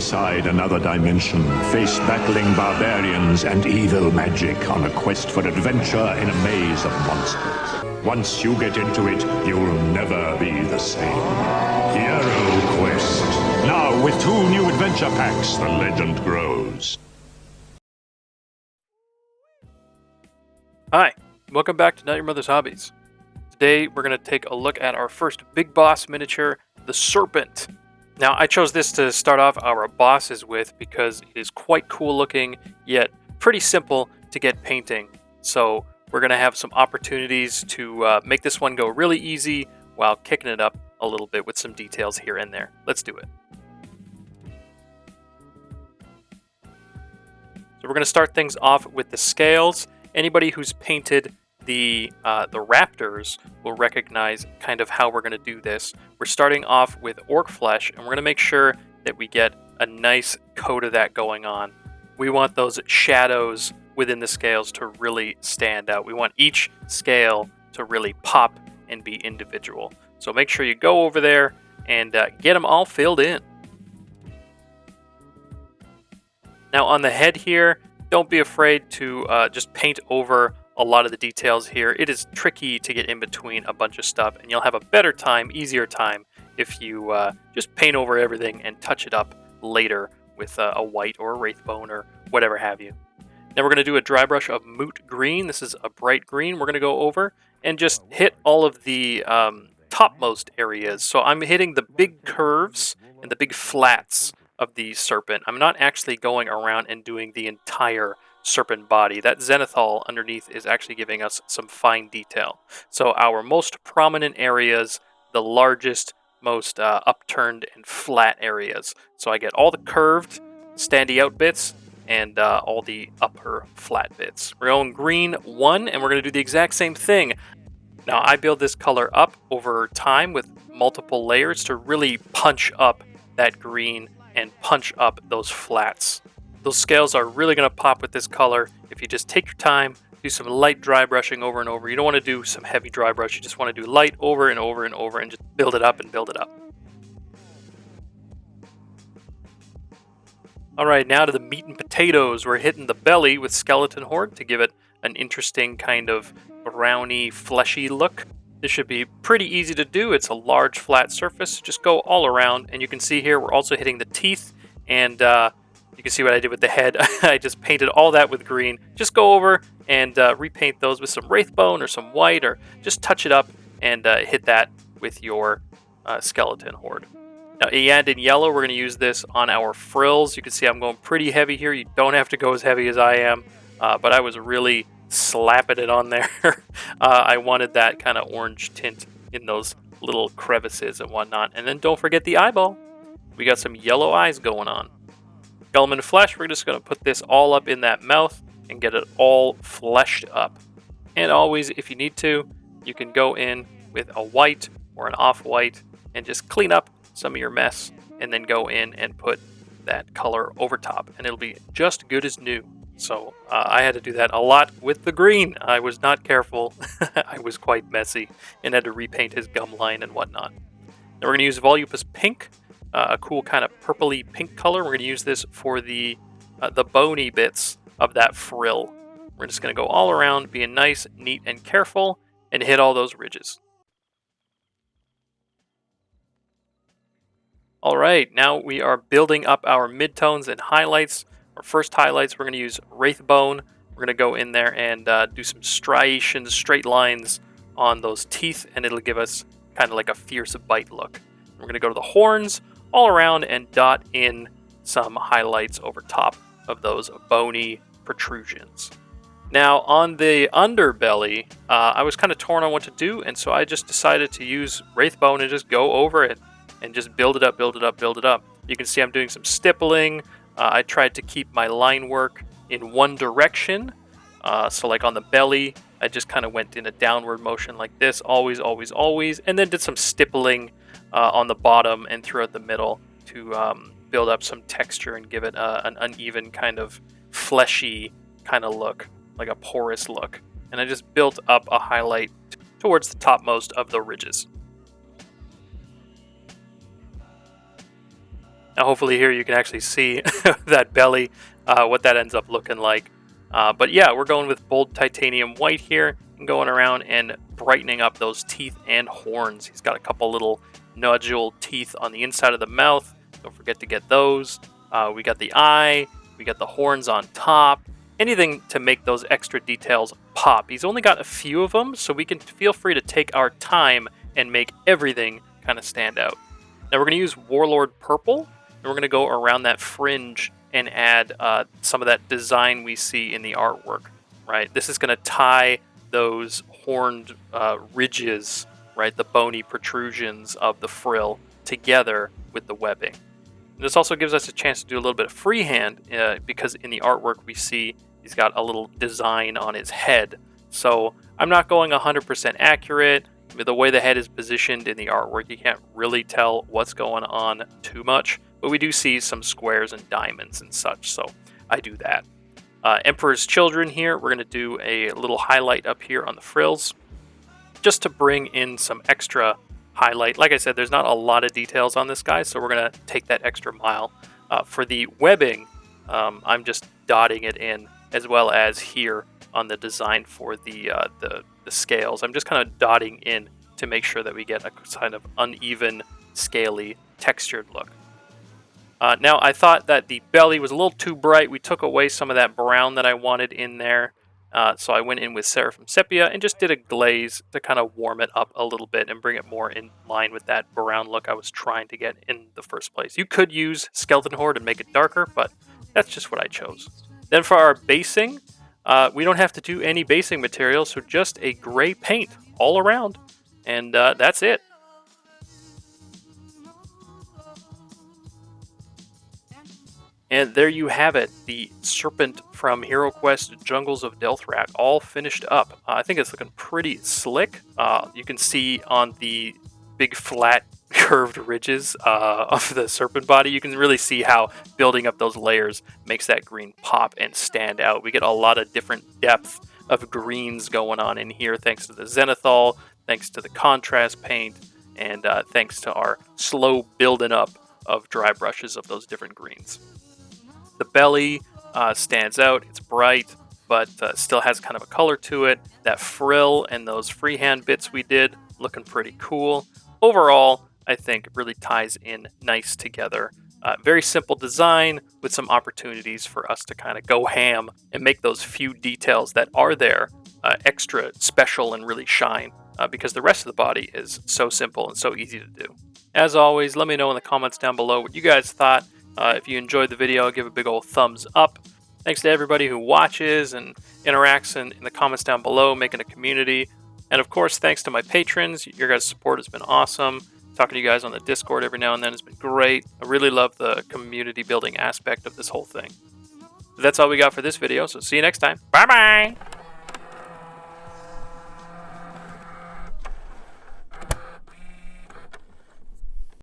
inside another dimension, face battling barbarians and evil magic on a quest for adventure in a maze of monsters. Once you get into it, you'll never be the same. Hero Quest. Now, with 2 new adventure packs, the legend grows. Hi, welcome back to Not Your Mother's Hobbies. Today, we're going to take a look at our first big boss miniature, the Serpent. Now, I chose this to start off our bosses with because it is quite cool looking, yet pretty simple to get painting. So we're going to have some opportunities to make this one go really easy while kicking it up a little bit with some details here and there. Let's do it. So we're going to start things off with the scales. Anybody who's painted the raptors will recognize kind of how we're going to do this. We're starting off with orc flesh, and we're going to make sure that we get a nice coat of that going on. We want those shadows within the scales to really stand out. We want each scale to really pop and be individual. So make sure you go over there and get them all filled in. Now on the head here, don't be afraid to just paint over a lot of the details here. It is tricky to get in between a bunch of stuff, and you'll have a better time, easier time, if you just paint over everything and touch it up later with a white or a wraithbone or whatever have you. Now we're going to do a dry brush of moot green. This is a bright green. We're going to go over and just hit all of the topmost areas. So I'm hitting the big curves and the big flats of the serpent. I'm not actually going around and doing the entire serpent body. That zenithal underneath is actually giving us some fine detail. So our most prominent areas, the largest, most upturned and flat areas. So I get all the curved, standy out bits and all the upper flat bits. We're going green 1, and we're going to do the exact same thing. Now I build this color up over time with multiple layers to really punch up that green and punch up those flats. Those scales are really going to pop with this color if you just take your time, do some light dry brushing over and over. You don't want to do some heavy dry brush. You just want to do light over and over and over and just build it up and build it up. All right, now to the meat and potatoes. We're hitting the belly with skeleton horde to give it an interesting kind of browny, fleshy look. This should be pretty easy to do. It's a large flat surface. Just go all around, and you can see here we're also hitting the teeth, and you can see what I did with the head. I just painted all that with green. Just go over and repaint those with some wraithbone or some white, or just touch it up and hit that with your skeleton horde. Now, and in yellow, we're going to use this on our frills. You can see I'm going pretty heavy here. You don't have to go as heavy as I am, but I was really slapping it on there. I wanted that kind of orange tint in those little crevices and whatnot. And then don't forget the eyeball. We got some yellow eyes going on. Gulliman flesh, we're just going to put this all up in that mouth and get it all fleshed up. And always, if you need to, you can go in with a white or an off-white and just clean up some of your mess and then go in and put that color over top, and it'll be just good as new. So I had to do that a lot with the green. I was not careful. I was quite messy and had to repaint his gum line and whatnot. Now we're going to use Volupus Pink, a cool kind of purpley pink color. We're going to use this for the bony bits of that frill. We're just going to go all around, being nice, neat, and careful, and hit all those ridges. All right, now we are building up our midtones and highlights. Our first highlights, we're going to use Wraithbone. We're going to go in there and do some striations, straight lines on those teeth, and it'll give us kind of like a fierce bite look. We're going to go to the horns all around and dot in some highlights over top of those bony protrusions. Now, on the underbelly, I was kind of torn on what to do, and so I just decided to use Wraithbone and just go over it and just build it up, build it up, build it up. You can see I'm doing some stippling. I tried to keep my line work in one direction. So like on the belly, I just kind of went in a downward motion like this, always, always, always, and then did some stippling on the bottom and throughout the middle to build up some texture and give it an uneven kind of fleshy kind of look, like a porous look. And I just built up a highlight towards the topmost of the ridges. Now, hopefully here you can actually see that belly, what that ends up looking like. But yeah, we're going with bold titanium white here and going around and brightening up those teeth and horns. He's got a couple little nodule teeth on the inside of the mouth. Don't forget to get those. We got the eye. We got the horns on top. Anything to make those extra details pop. He's only got a few of them, so we can feel free to take our time and make everything kind of stand out. Now we're going to use Warlord Purple, and we're going to go around that fringe and add some of that design we see in the artwork, right? This is going to tie those horned ridges, right, the bony protrusions of the frill together with the webbing. And this also gives us a chance to do a little bit of freehand because in the artwork we see he's got a little design on his head. So I'm not going 100% accurate. The way the head is positioned in the artwork, you can't really tell what's going on too much, but we do see some squares and diamonds and such, so I do that. Emperor's Children here, we're going to do a little highlight up here on the frills, just to bring in some extra highlight. Like I said, there's not a lot of details on this guy, so we're going to take that extra mile. For the webbing, I'm just dotting it in, as well as here on the design for the scales. I'm just kind of dotting in to make sure that we get a kind of uneven, scaly, textured look. Now, I thought that the belly was a little too bright. We took away some of that brown that I wanted in there. So I went in with Seraphim Sepia and just did a glaze to kind of warm it up a little bit and bring it more in line with that brown look I was trying to get in the first place. You could use Skeleton Horde and make it darker, but that's just what I chose. Then for our basing, we don't have to do any basing material, so just a gray paint all around, and that's it. And there you have it, the Serpent from HeroQuest Jungles of Delthrak, all finished up. I think it's looking pretty slick. You can see on the big flat curved ridges of the Serpent body, you can really see how building up those layers makes that green pop and stand out. We get a lot of different depth of greens going on in here thanks to the Zenithal, thanks to the contrast paint, and thanks to our slow building up of dry brushes of those different greens. The belly stands out. It's bright, but still has kind of a color to it. That frill and those freehand bits we did, looking pretty cool. Overall, I think it really ties in nice together. Very simple design with some opportunities for us to kind of go ham and make those few details that are there extra special and really shine because the rest of the body is so simple and so easy to do. As always, let me know in the comments down below what you guys thought. If you enjoyed the video, give a big old thumbs up. Thanks to everybody who watches and interacts in the comments down below, making a community. And of course, thanks to my patrons. Your guys' support has been awesome. Talking to you guys on the Discord every now and then has been great. I really love the community building aspect of this whole thing. That's all we got for this video, so see you next time. Bye-bye!